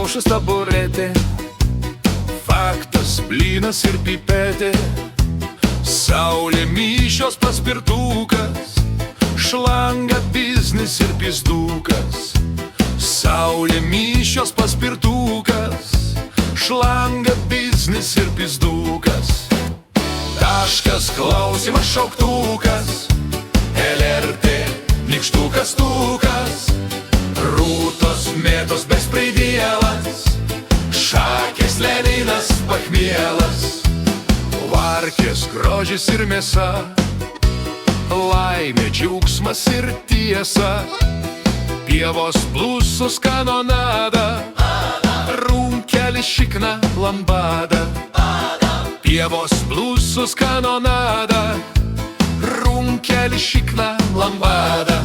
Pliaušas taburetė, faktas, blynas ir pipetė, saulė, mišios, paspirtukas, šlanga, biznis ir pizdukas. Saulė, mišios, paspirtukas, šlanga, biznis ir pizdukas. Taškas, klausimas, šauktukas, LRT, nykštukas, tukas, rūtos, mėtos, bespraidielas, šakės, Leninas, pachmielas, varkės, grožis ir mėsa, laimė, džiaugsmas ir tiesa, pievos, blusos, kanonada, runkelis, šikna, lambada. Pievos, blusos, kanonada, runkelis, šikna, lambada.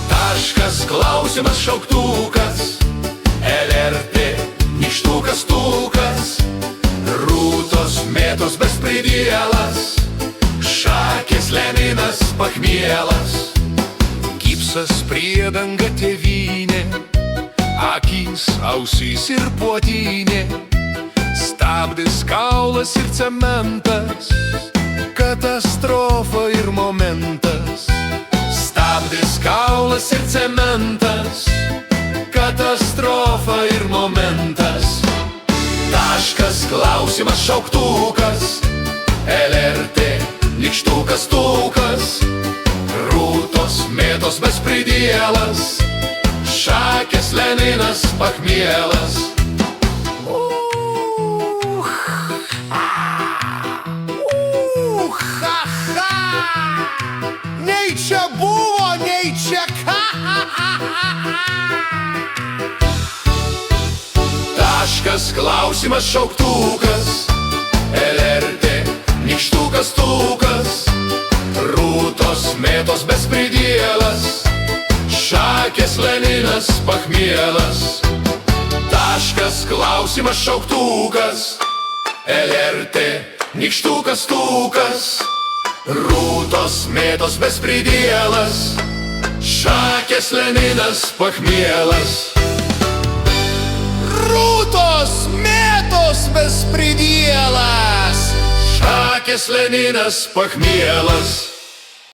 Taškas, klausimas, šauktukas, LRT, nykštukas, tukas, rūtos, mėtos, bespraidielas, šakės, Leninas, pachmielas. Gipsas, priedanga, tėvynė, akys, ausys ir puotynė, stabdis, kaulas ir cementas, katastrofa ir momentas. Stabdis, kaulas ir cementas, katastrofa ir momentas. Taškas, klausimas, šauktukas, LRT, nykštukas, tukas, rūtos, mėtos, bespraidielas, šakės, Leninas, pachmielas. Nei čia buvo, nei čia ką. Taškas, klausimas, šauktukas, LRT, nykštukas, tukas, rūtos, mėtos, bespraidielas, šakės, Leninas, pachmielas. Taškas, klausimas, šauktukas, LRT, nykštukas, tukas, rūtos, mėtos, bespraidielas, šakės, Leninas, pachmielas. Rūtos, mėtos, bespraidielas, šakės, Leninas, pachmielas.